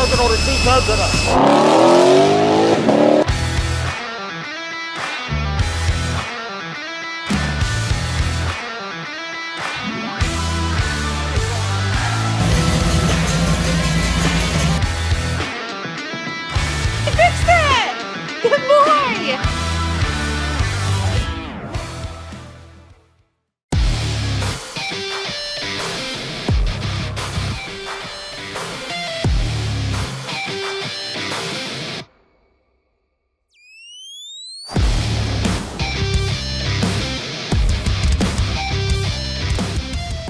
working on the C10 today. Fixed it! Good boy!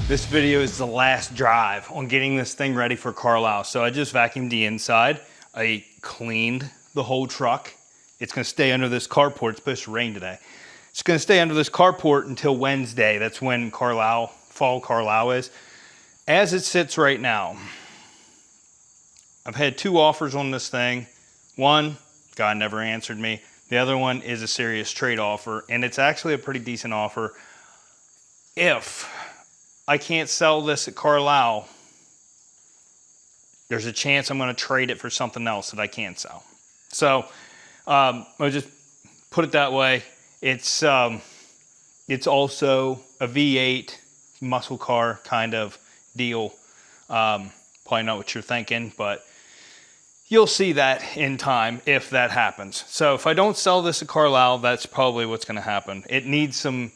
This video is the last drive on getting this thing ready for Carlisle. So I just vacuumed the inside. I cleaned the whole truck. It's gonna stay under this carport. It's supposed to rain today. It's gonna stay under this carport until Wednesday. That's when Fall Carlisle is. As it sits right now, I've had 2 offers on this thing. One, guy never answered me. The other one is a serious trade offer, and it's actually a pretty decent offer. If I can't sell this at Carlisle, there's a chance I'm going to trade it for something else that I can sell. So I'll just put it that way. It's also a V8 muscle car kind of deal. Probably not what you're thinking, but you'll see that in time if that happens. So if I don't sell this at Carlisle, that's probably what's going to happen. It needs some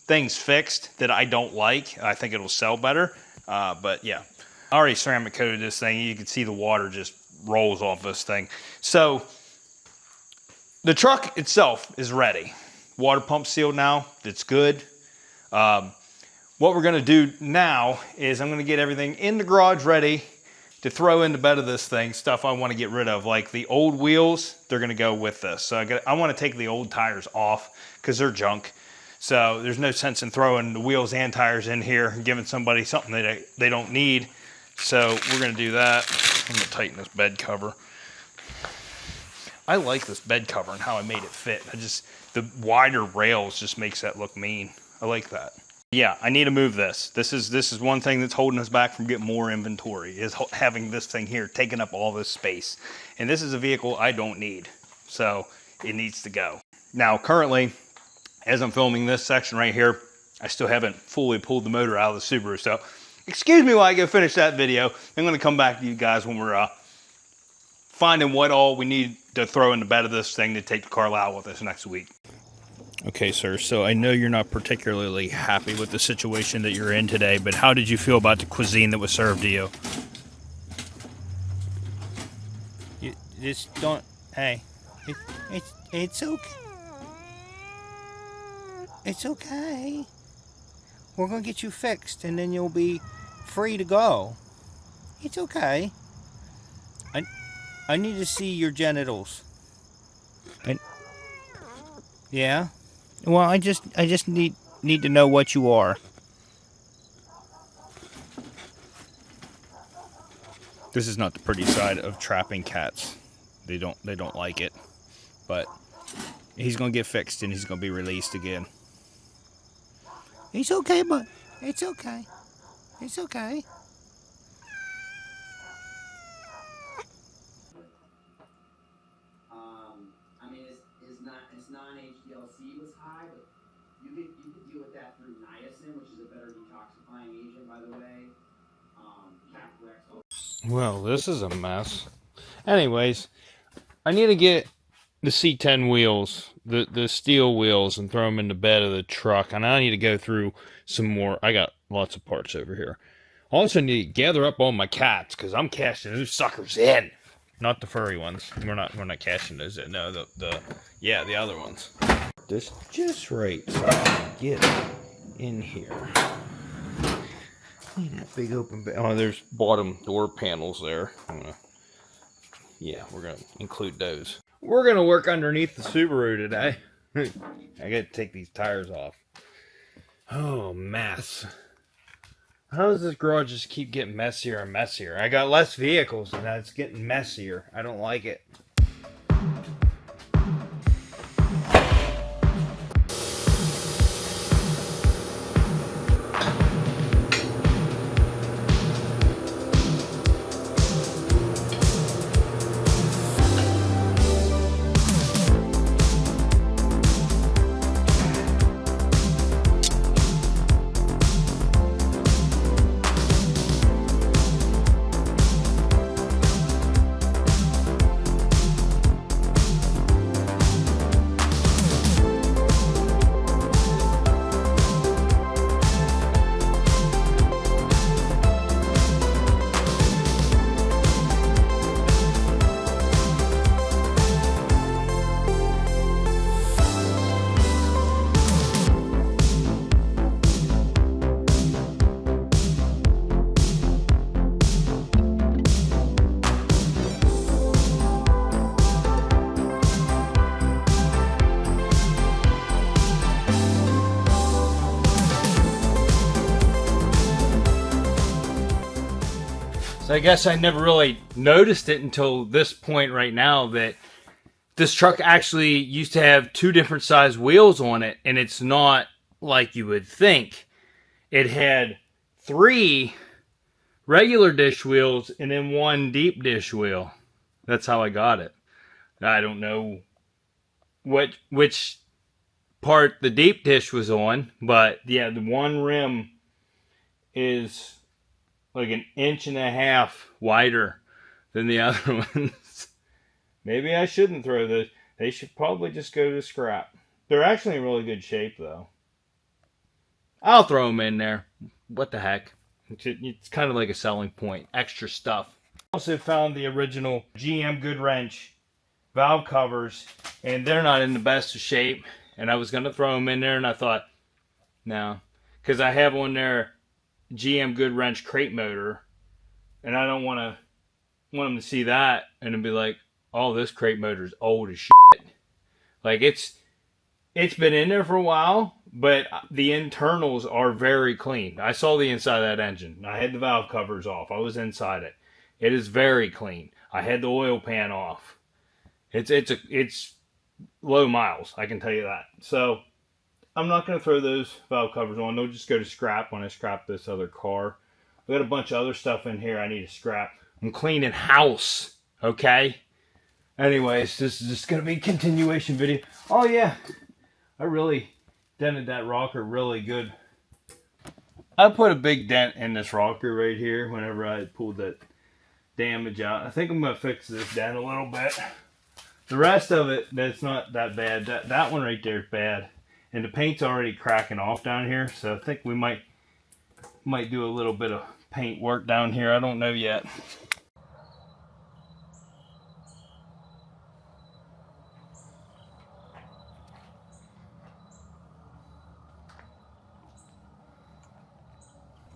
things fixed that I don't like. I think it'll sell better, but yeah. I already ceramic coated this thing. You can see the water just rolls off this thing. So the truck itself is ready. Water pump sealed now, it's good. What we're gonna do now is I'm gonna get everything in the garage ready to throw in the bed of this thing, stuff I wanna get rid of. Like the old wheels, they're gonna go with this. So I wanna take the old tires off because they're junk. So there's no sense in throwing the wheels and tires in here and giving somebody something that they don't need. So we're gonna do that. I'm gonna tighten this bed cover. I like this bed cover and how I made it fit. The wider rails just makes that look mean. I like that. Yeah, I need to move this. This is one thing that's holding us back from getting more inventory, is having this thing here taking up all this space. And this is a vehicle I don't need. So it needs to go. Now currently, as I'm filming this section right here, I still haven't fully pulled the motor out of the Subaru. So excuse me while I go finish that video. I'm gonna come back to you guys when we're finding what all we need to throw in the bed of this thing to take to Carlisle with us next week. Okay, sir, so I know you're not particularly happy with the situation that you're in today, but how did you feel about the cuisine that was served to you? You just don't, hey, it's okay. It's okay. We're gonna get you fixed and then you'll be free to go. It's okay. I need to see your genitals. Yeah? Well, I just need to know what you are. This is not the pretty side of trapping cats. They don't like it. But he's gonna get fixed and he's gonna be released again. It's okay, but it's okay. It's okay. I mean, his non-HDLC was high, but you could deal with that through niacin, which is a better detoxifying agent, by the way. Well, this is a mess. Anyways, I need to get the C10 wheels, the steel wheels, and throw them in the bed of the truck. And I need to go through some more. I got lots of parts over here. I also need to gather up all my cats because I'm cashing those suckers in. Not the furry ones. We're not cashing those in. No, the other ones. This just right so I can get in here. That big open. Oh, there's bottom door panels there. Yeah, we're gonna include those. We're gonna work underneath the Subaru today. I gotta take these tires off. Oh, mess. How does this garage just keep getting messier and messier? I got less vehicles and it's getting messier. I don't like it. So I guess I never really noticed it until this point right now that this truck actually used to have 2 different size wheels on it, and it's not like you would think. It had 3 regular dish wheels and then 1 deep dish wheel. That's how I got it. I don't know which part the deep dish was on, but yeah, the one rim is like 1.5 inches wider than the other ones. Maybe I shouldn't throw those. They should probably just go to scrap. They're actually in really good shape though. I'll throw them in there. What the heck? It's kind of like a selling point. Extra stuff. Also found the original GM Good Wrench valve covers, and they're not in the best of shape. And I was going to throw them in there, and I thought, no. Because I have on there GM Good Wrench crate motor, and I don't want them to see that and then be like, oh, this crate motor is old as shit. Like, it's been in there for a while, but the internals are very clean. I saw the inside of that engine. I had the valve covers off. I was inside it. It is very clean. I had the oil pan off. It's low miles, I can tell you that. So I'm not going to throw those valve covers on. They'll just go to scrap when I scrap this other car. We got a bunch of other stuff in here I need to scrap. I'm cleaning house, okay? Anyways, this is just going to be a continuation video. Oh yeah, I really dented that rocker really good. I put a big dent in this rocker right here whenever I pulled that damage out. I think I'm going to fix this dent a little bit. The rest of it, that's not that bad. That one right there is bad. And the paint's already cracking off down here, so I think we might do a little bit of paint work down here. I don't know yet.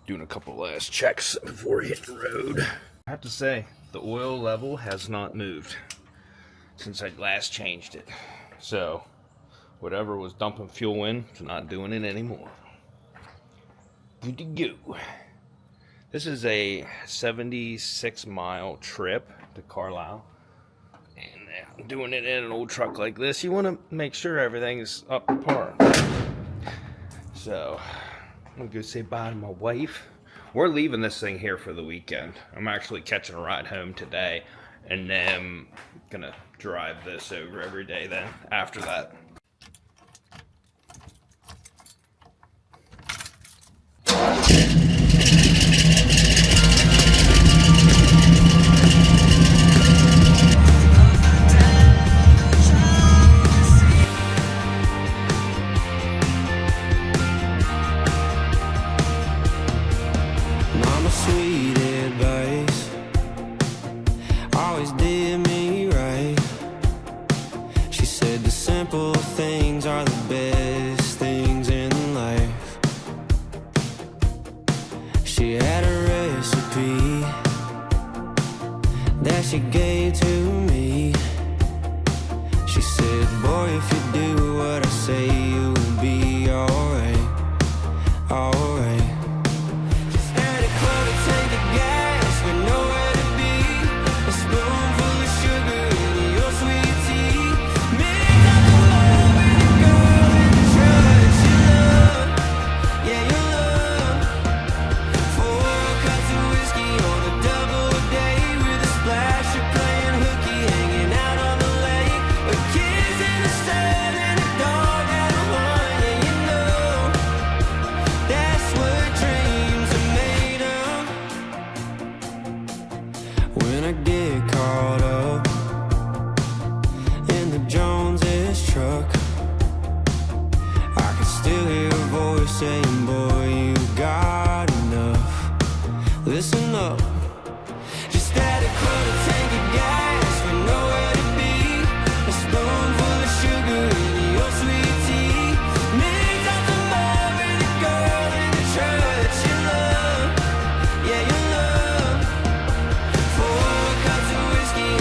Doing a couple last checks before we hit the road. I have to say, the oil level has not moved since I last changed it. So, whatever was dumping fuel in, it's not doing it anymore. Good to go. This is a 76-mile trip to Carlisle. And I'm doing it in an old truck like this. You want to make sure everything's up to par. So, I'm going to go say bye to my wife. We're leaving this thing here for the weekend. I'm actually catching a ride home today. And then going to drive this over every day then after that. Sweet advice always did me right. She said the simple things are the best things in life. She had a recipe that she gave to me. She said, boy, if you do what I say, you'll be alright, alright. When I get caught up in the Joneses truck, I can still hear a voice saying, boy, you got enough. Listen up. Just add a quarter tank of gas with nowhere to be. A spoonful of sugar in your sweet tea. Mix up the love with the girl in the church you love. Yeah, you love. 4 cups of whiskey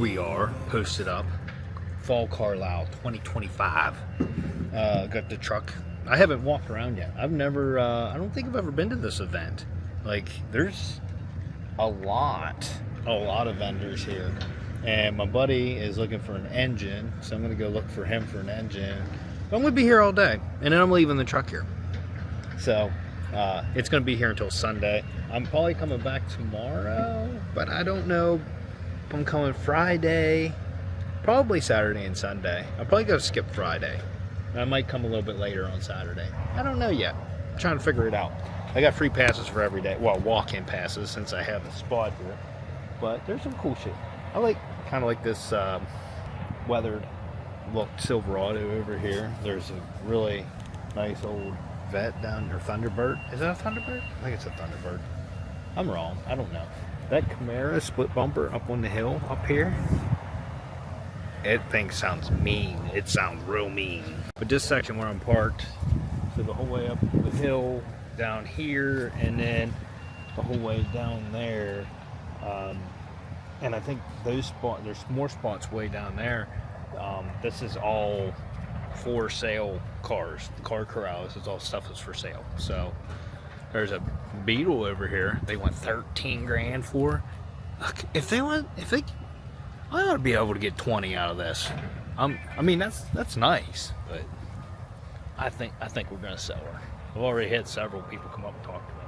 we are, posted up. Fall Carlisle 2025. Got the truck. I haven't walked around yet. I've never, I don't think I've ever been to this event. Like, there's a lot of vendors here. And my buddy is looking for an engine, so I'm gonna go look for him for an engine. But I'm gonna be here all day, and then I'm leaving the truck here. So, it's gonna be here until Sunday. I'm probably coming back tomorrow, but I don't know if I'm coming Friday. Probably Saturday and Sunday. I'll probably go skip Friday. I might come a little bit later on Saturday. I don't know yet. I'm trying to figure it out. I got free passes for every day. Well, walk-in passes since I have a spot here. But there's some cool shit. I kind of like this weathered look Silverado over here. There's a really nice old Vet down there, Thunderbird. Is that a Thunderbird? I think it's a Thunderbird. I'm wrong. I don't know. That Camaro split bumper up on the hill up here. It thing sounds mean. It sounds real mean. But this section where I'm parked, so the whole way up the hill, down here, and then the whole way down there. And I think those spots, there's more spots way down there. This is all for sale cars. The car corral, this is all stuff that's for sale. So there's a Beetle over here. They want 13 grand for. Look, I ought to be able to get 20 out of this. I mean, that's nice, but I think we're gonna sell her. I've already had several people come up and talk to me.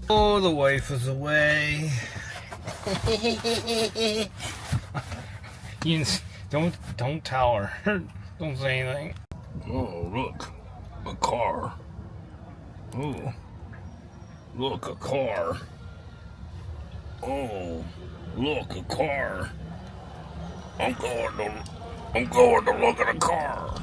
Oh, the wife is away. You don't tell her. Don't say anything. Oh, look, a car. Oh, look, a car. Oh, look, a car. I'm going to look at a car.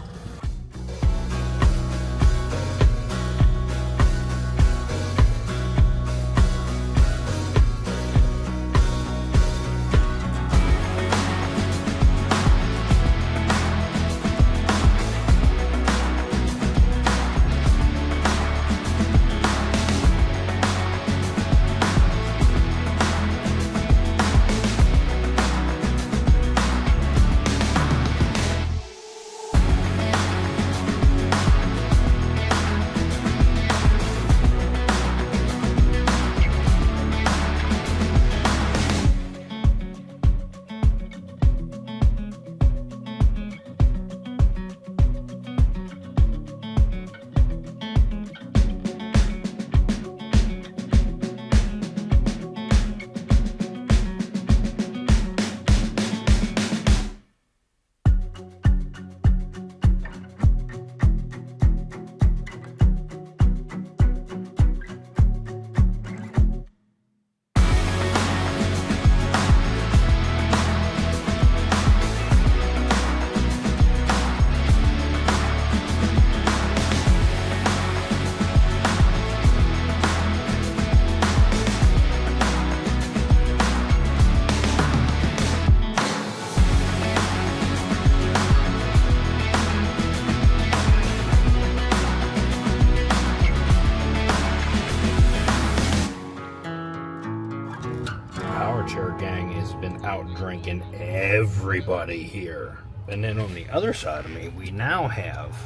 out drinking everybody here. And then on the other side of me, we now have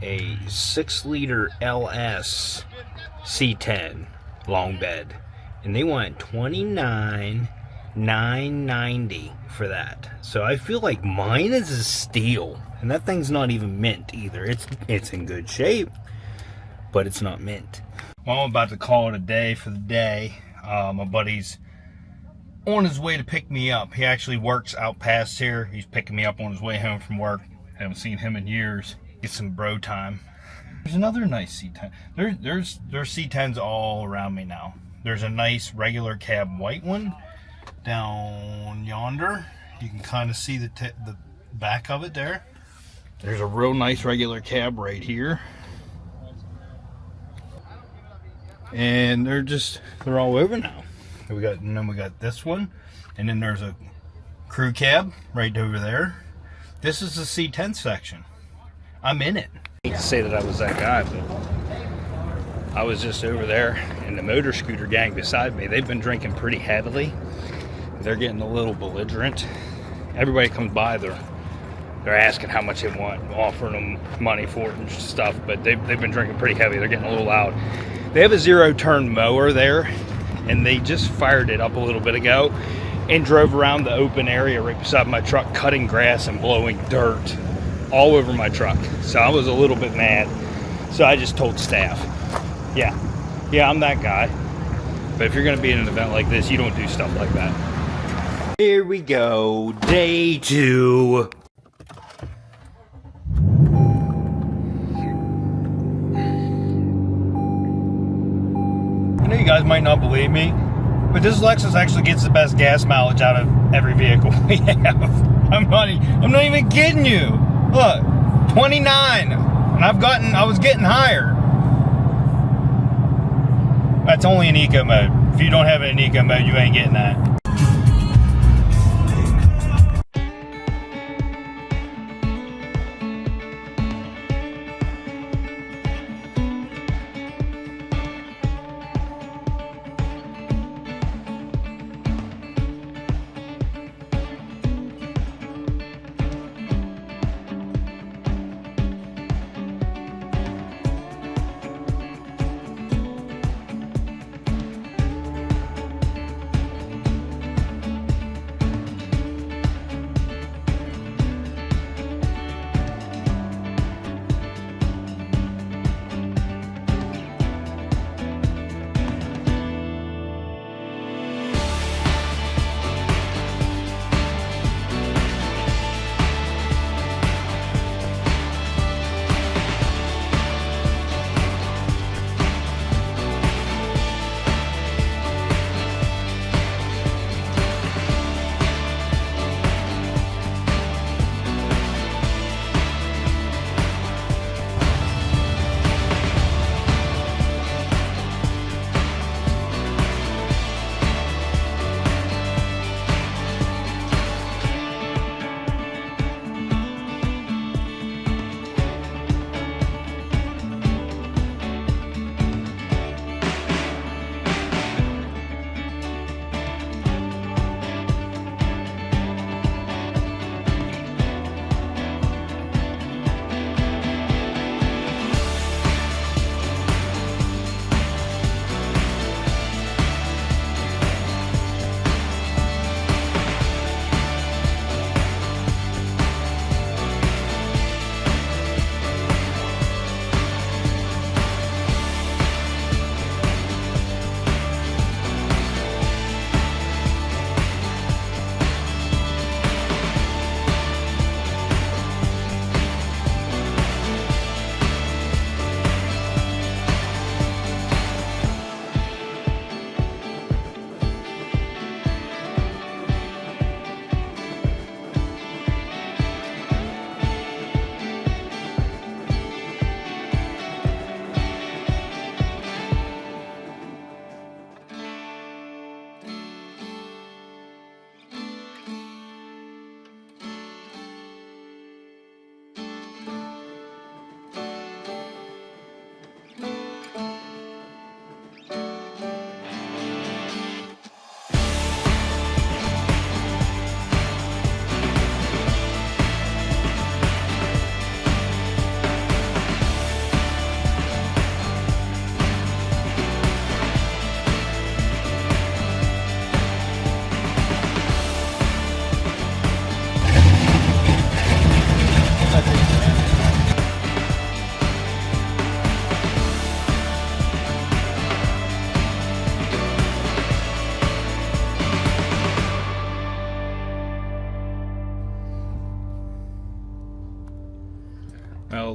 a 6-liter LS C10 long bed. And they want $29,990 for that. So I feel like mine is a steal. And that thing's not even mint either. It's in good shape, but it's not mint. Well, I'm about to call it a day for the day. My buddy's on his way to pick me up. He actually works out past here. He's picking me up on his way home from work. Haven't seen him in years. Get some bro time. There's another nice C10. There's C10s all around me now. There's a nice regular cab white one down yonder. You can kind of see the back of it there. There's a real nice regular cab right here. And they're all over now. And then we got this one, and then there's a crew cab right over there. This is the C10 section. I'm in it. I hate to say that I was that guy, but I was just over there, and the motor scooter gang beside me, they've been drinking pretty heavily. They're getting a little belligerent. Everybody comes by, they're asking how much they want, offering them money for it and stuff, but they've been drinking pretty heavy. They're getting a little loud. They have a 0-turn mower there, and they just fired it up a little bit ago and drove around the open area right beside my truck, cutting grass and blowing dirt all over my truck. So I was a little bit mad. So I just told staff, yeah, I'm that guy. But if you're going to be in an event like this, you don't do stuff like that. Here we go, day 2. I know you guys might not believe me, but this Lexus actually gets the best gas mileage out of every vehicle we have. I'm not even kidding you. Look, 29, and I was getting higher. That's only in eco mode. If you don't have it in eco mode, you ain't getting that.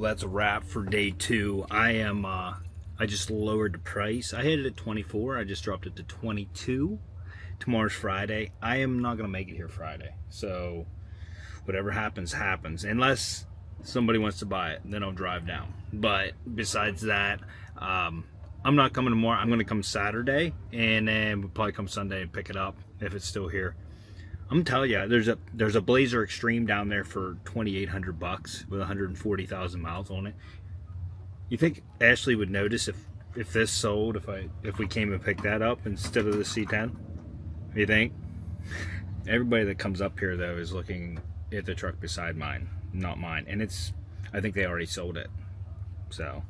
that's a wrap for day 2. I just lowered the price. I had it at 24. I just dropped it to 22. Tomorrow's Friday. I am not gonna make it here Friday. So whatever happens, happens. Unless somebody wants to buy it, then I'll drive down. But besides that, I'm not coming tomorrow. I'm gonna come Saturday, and then we'll probably come Sunday and pick it up if it's still here. I'm telling you, there's a Blazer Extreme down there for $2,800 with 140,000 miles on it. You think Ashley would notice if this sold, if we came and picked that up instead of the C10? You think? Everybody that comes up here though is looking at the truck beside mine, not mine, and I think they already sold it. So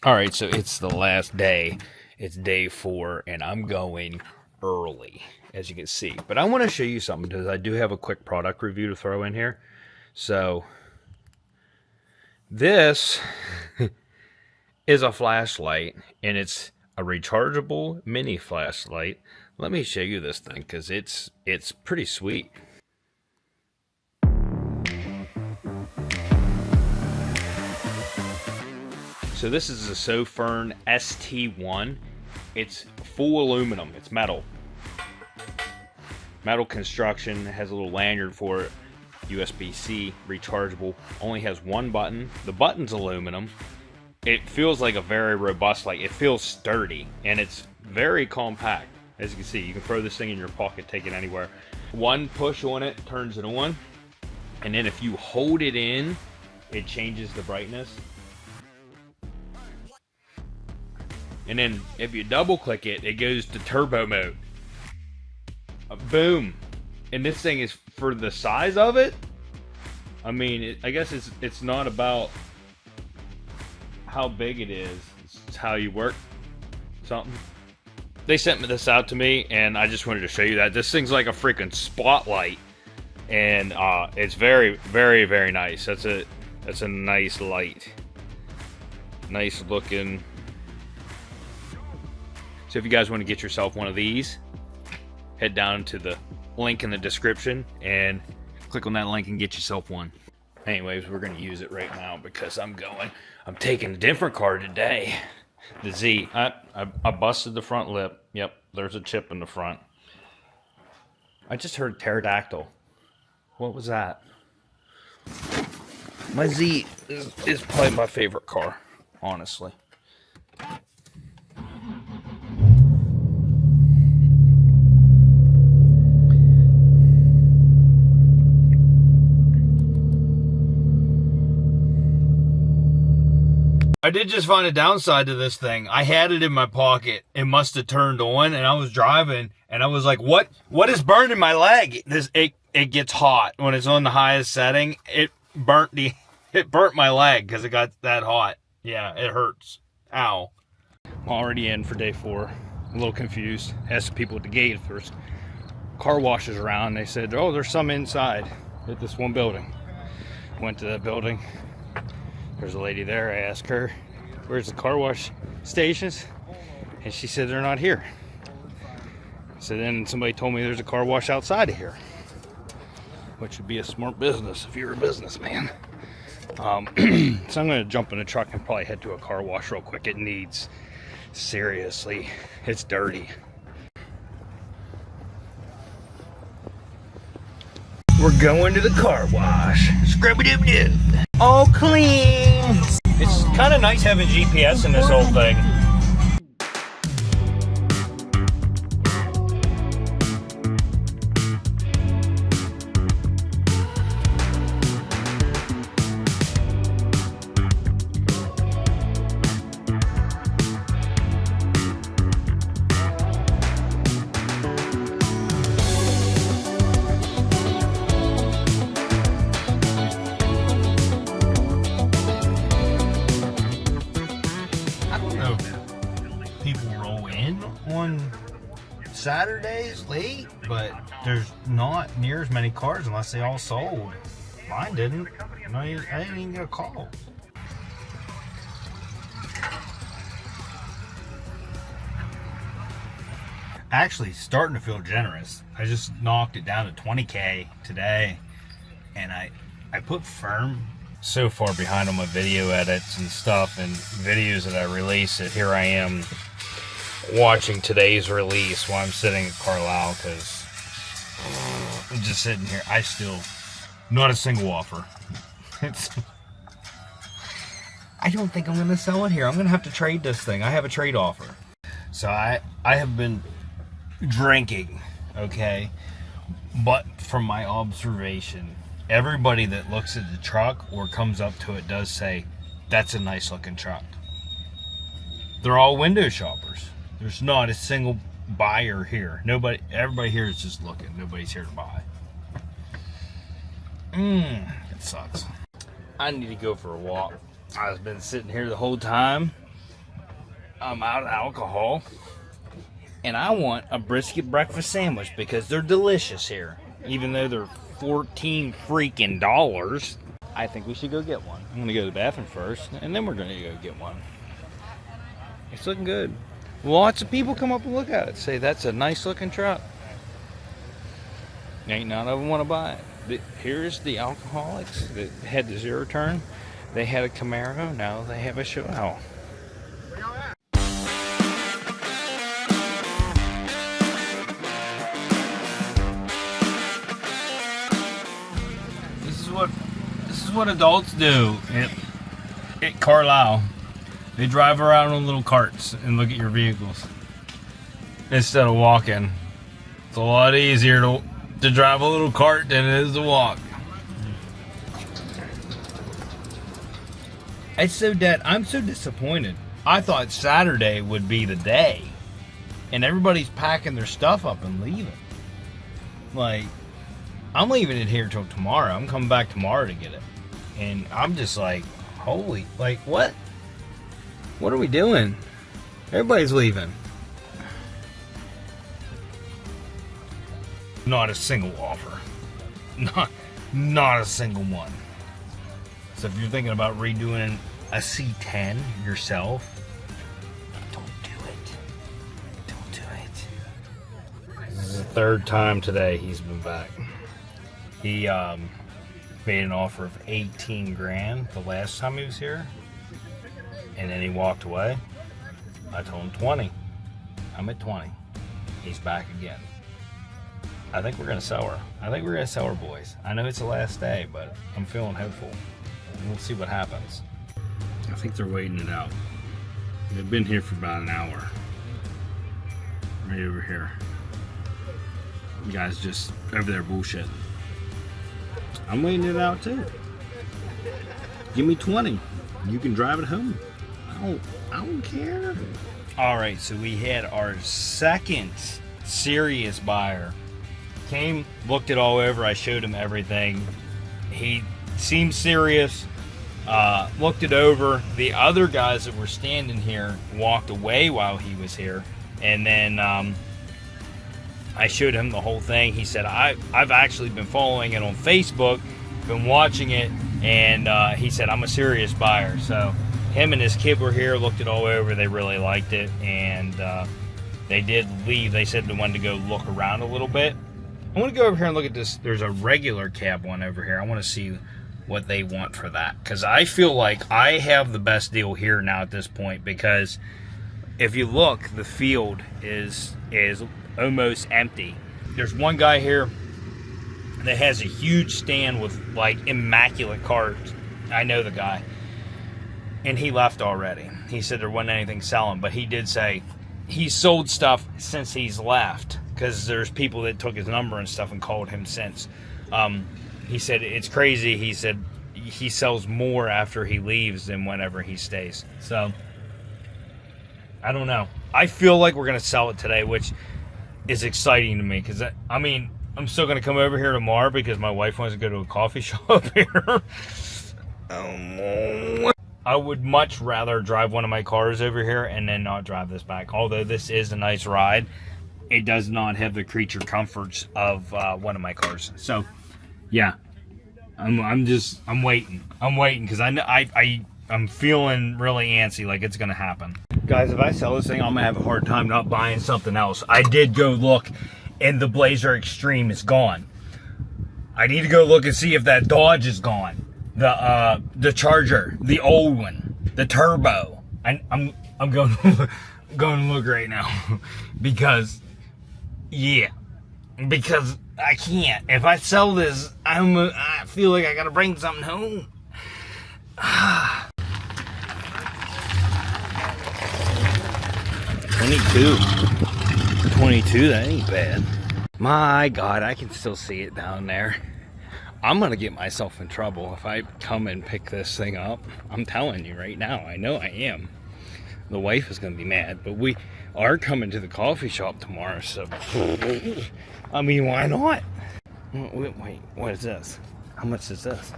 all right, so it's the last day. It's day 4, and I'm going early, as you can see. But I want to show you something, because I do have a quick product review to throw in here. So this is a flashlight, and it's a rechargeable mini flashlight. Let me show you this thing, because it's pretty sweet. So this is a Sofirn ST1. It's full aluminum. It's metal. Metal construction. Has a little lanyard for it. USB-C, rechargeable. Only has one button. The button's aluminum. It feels like a very robust light. It feels sturdy, and it's very compact. As you can see, you can throw this thing in your pocket, take it anywhere. One push on it turns it on, and then if you hold it in, it changes the brightness. And then if you double click it, it goes to turbo mode. Boom. And this thing is, for the size of it, I mean, I guess it's not about how big it is. It's how you work something. They sent this out to me, and I just wanted to show you that. This thing's like a freaking spotlight. And it's very, very, very nice. That's a nice light. Nice looking. So if you guys want to get yourself one of these, head down to the link in the description and click on that link and get yourself one. Anyways, we're going to use it right now because I'm taking a different car today. The Z. I busted the front lip. Yep, there's a chip in the front. I just heard pterodactyl. What was that? My Z is probably my favorite car, honestly. I did just find a downside to this thing. I had it in my pocket. It must have turned on, and I was driving, and I was like, what is burning my leg? It gets hot when it's on the highest setting. It burnt my leg because it got that hot. Yeah, it hurts. Ow. I'm already in for day 4. A little confused. Asked the people at the gate if there's car washes around. They said, oh, there's some inside at this one building. Went to that building. There's a lady there. I asked her, where's the car wash stations? And she said they're not here. So then somebody told me there's a car wash outside of here, which would be a smart business if you're a businessman. So I'm going to jump in the truck and probably head to a car wash real quick. It needs, seriously, it's dirty. We're going to the car wash. Scrub-a-dub-dub. All clean. It's kind of nice having GPS in this whole thing. On Saturdays late, but there's not near as many cars unless they all sold. Mine didn't. I didn't even get a call. actually starting to feel generous. I just knocked it down to 20K today, and I put firm. So far behind on my video edits and stuff and videos that I release that here I am watching today's release while I'm sitting at Carlisle, because I'm just sitting here. I still, not a single offer. I don't think I'm going to sell it here. I'm going to have to trade this thing. I have a trade offer. So I have been drinking, okay? But from my observation, everybody that looks at the truck or comes up to it does say, that's a nice looking truck. They're all window shoppers. There's not a single buyer here. Everybody here is just looking. Nobody's here to buy. It sucks. I need to go for a walk. I've been sitting here the whole time. I'm out of alcohol. And I want a brisket breakfast sandwich because they're delicious here. Even though they're $14 freaking dollars. I think we should go get one. I'm gonna go to the bathroom first, and then we're gonna go get one. It's looking good. Lots of people come up and look at it, say that's a nice looking truck. Ain't none of them want to buy it. Here's the alcoholics that had the zero turn. They had a Camaro, now they have a Chevelle. This is what adults do at Carlisle. They drive around on little carts and look at your vehicles instead of walking. It's a lot easier to drive a little cart than it is to walk. It's so dead. I'm so disappointed. I thought Saturday would be the day, and everybody's packing their stuff up and leaving. Like, I'm leaving it here till tomorrow. I'm coming back tomorrow to get it. And I'm just like, holy, like, what? What are we doing? Everybody's leaving. Not a single offer. Not a single one. So if you're thinking about redoing a C10 yourself, don't do it. Don't do it. This is the third time today he's been back. He made an offer of 18 grand the last time he was here, and then he walked away. I told him 20. I'm at 20. He's back again. I think we're gonna sell her. I think we're gonna sell her, boys. I know it's the last day, but I'm feeling hopeful. We'll see what happens. I think they're waiting it out. They've been here for about an hour. Right over here. You guys just over there bullshitting. I'm waiting it out too. Give me 20. You can drive it home. I don't care. All right, so we had our second serious buyer. Came, looked it all over. I showed him everything. He seemed serious. Looked it over. The other guys that were standing here walked away while he was here, and then I showed him the whole thing. He said, I've actually been following it on Facebook, been watching it, and he said, I'm a serious buyer. So him and his kid were here, looked it all over. They really liked it, and they did leave. They said they wanted to go look around a little bit. I want to go over here and look at this. There's a regular cab one over here. I want to see what they want for that, because I feel like I have the best deal here now at this point, because if you look, the field is almost empty. There's one guy here that has a huge stand with like immaculate cars. I know the guy, and he left already. He said there wasn't anything selling, but he did say he sold stuff since he's left, because there's people that took his number and stuff and called him since. He said it's crazy. He said he sells more after he leaves than whenever he stays. So I don't know. I feel like we're gonna sell it today, which is exciting to me, because I mean, I'm still gonna come over here tomorrow because my wife wants to go to a coffee shop here. I would much rather drive one of my cars over here and then not drive this back. Although this is a nice ride, it does not have the creature comforts of one of my cars. So yeah, I'm waiting. I'm waiting because I'm feeling really antsy, like it's gonna happen. Guys, if I sell this thing, I'm gonna have a hard time not buying something else. I did go look, and the Blazer Extreme is gone. I need to go look and see if that Dodge is gone. The Charger, the old one, the Turbo. I'm going going to look right now because I can't. If I sell this, I feel like I gotta bring something home. 22, that ain't bad. My God, I can still see it down there. I'm gonna get myself in trouble if I come and pick this thing up. I'm telling you right now, I know I am. The wife is gonna be mad, but we are coming to the coffee shop tomorrow, so I mean, why not? Wait, what is this? How much is this?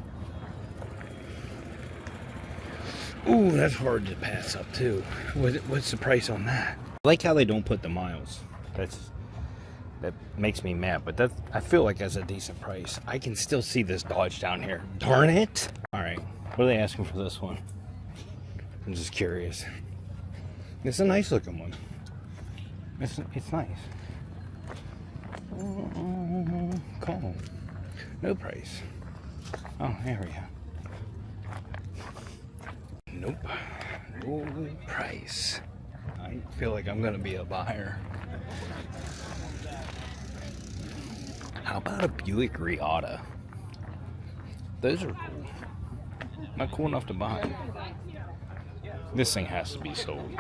Ooh, that's hard to pass up too. What's the price on that? I like how they don't put the miles. That makes me mad, but I feel like that's a decent price. I can still see this Dodge down here. Darn it! All right, what are they asking for this one? I'm just curious. It's a nice looking one. It's nice. Call. No price. Oh, there we go. Nope. No price. I feel like I'm gonna be a buyer. How about a Buick Riata? Those are cool. Not cool enough to buy. This thing has to be sold.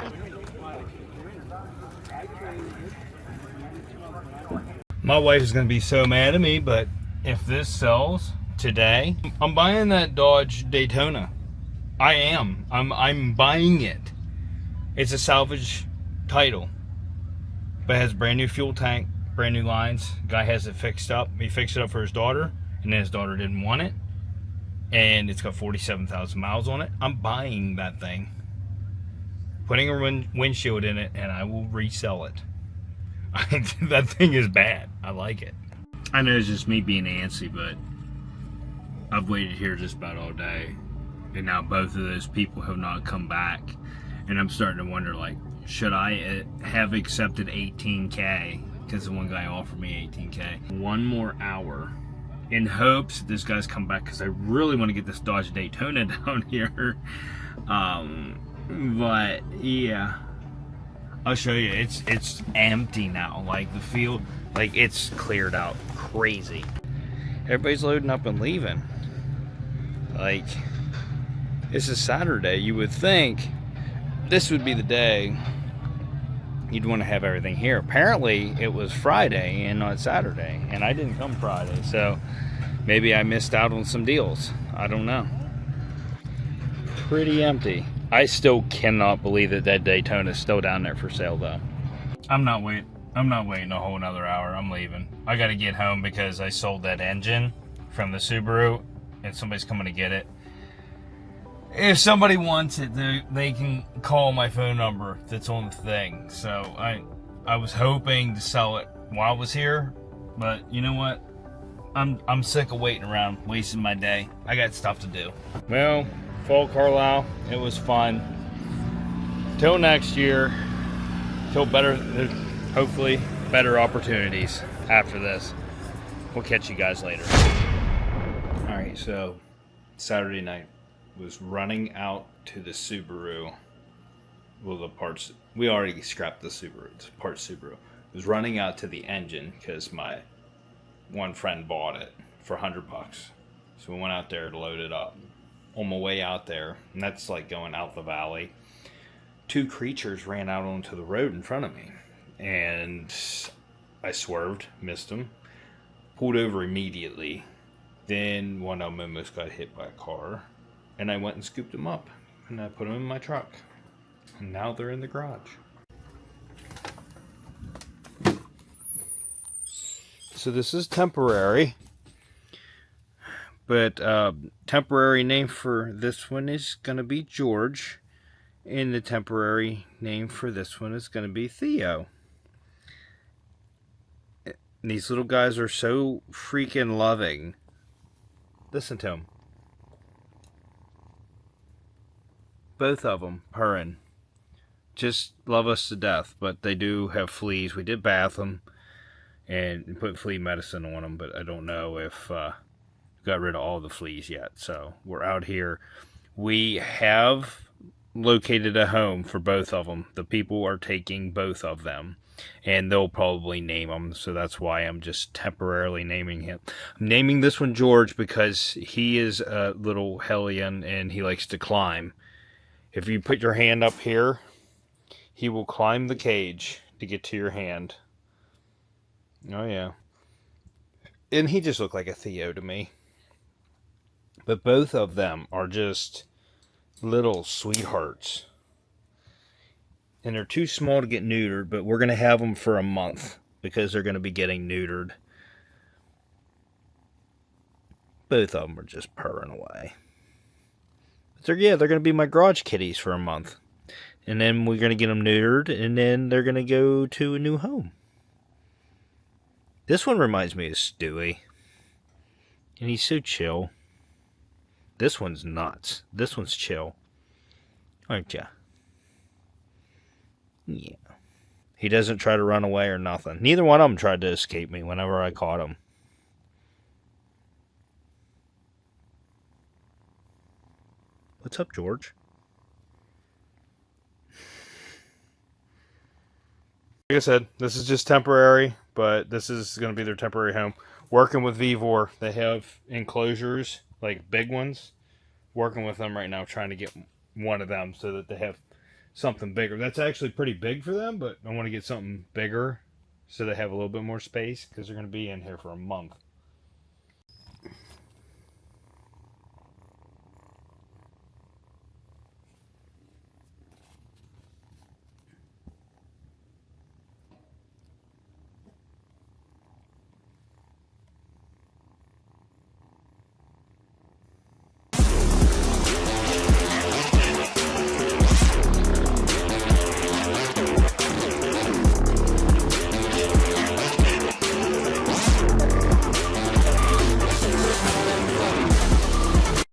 My wife is gonna be so mad at me, but if this sells today, I'm buying that Dodge Daytona. I am. I'm buying it. It's a salvage title, but it has a brand new fuel tank, brand new lines. Guy has it fixed up. He fixed it up for his daughter, and then his daughter didn't want it, and it's got 47,000 miles on it. I'm buying that thing, putting a windshield in it, and I will resell it. That thing is bad. I like it. I know it's just me being antsy, but I've waited here just about all day, and now both of those people have not come back, and I'm starting to wonder, like, should I have accepted 18K, because the one guy offered me 18K. One more hour in hopes that this guy's come back, because I really want to get this Dodge Daytona down here. But yeah, I'll show you. It's empty now. Like, the field, like, it's cleared out crazy. Everybody's loading up and leaving. Like, this is Saturday. You would think this would be the day you'd want to have everything here. Apparently it was Friday and not Saturday, and I didn't come Friday, so maybe I missed out on some deals. I don't know. Pretty empty. I still cannot believe that Daytona is still down there for sale, though. I'm not waiting a whole another hour. I'm leaving. I got to get home because I sold that engine from the Subaru, and somebody's coming to get it. If somebody wants it, they can call my phone number that's on the thing. So I was hoping to sell it while I was here, but you know what? I'm sick of waiting around, wasting my day. I got stuff to do. Well, Fall Carlisle, it was fun. Till next year, till hopefully better opportunities after this. We'll catch you guys later. All right, so Saturday night was running out to the Subaru. Well, the parts, we already scrapped the Subaru, it's part Subaru. Was running out to the engine because my one friend bought it for $100. So we went out there to load it up. On my way out there, and that's like going out the valley, two creatures ran out onto the road in front of me, and I swerved, missed them, pulled over immediately. Then one of them almost got hit by a car, and I went and scooped them up, and I put them in my truck, and now they're in the garage. So this is temporary, but temporary name for this one is gonna be George, and the temporary name for this one is gonna be Theo. And these little guys are so freaking loving. Listen to them. Both of them purring. just love us to death, but they do have fleas. We did bath them and put flea medicine on them, but I don't know if got rid of all the fleas yet. So we're out here. We have located a home for both of them. The people are taking both of them, and they'll probably name them, so that's why I'm just temporarily naming him. I'm naming this one George because he is a little hellion and he likes to climb. If you put your hand up here, he will climb the cage to get to your hand. Oh yeah. And he just looked like a Theo to me. But both of them are just little sweethearts. And they're too small to get neutered, but we're going to have them for a month because they're going to be getting neutered. Both of them are just purring away. But they're going to be my garage kitties for a month. And then we're going to get them neutered, and then they're going to go to a new home. This one reminds me of Stewie. And he's so chill. This one's nuts. This one's chill. Aren't ya? Yeah. He doesn't try to run away or nothing. Neither one of them tried to escape me whenever I caught him. What's up, George? Like I said, this is just temporary, but this is going to be their temporary home. Working with Vivor, they have enclosures, like big ones. Working with them right now, trying to get one of them so that they have something bigger. That's actually pretty big for them, but I want to get something bigger so they have a little bit more space because they're going to be in here for a month.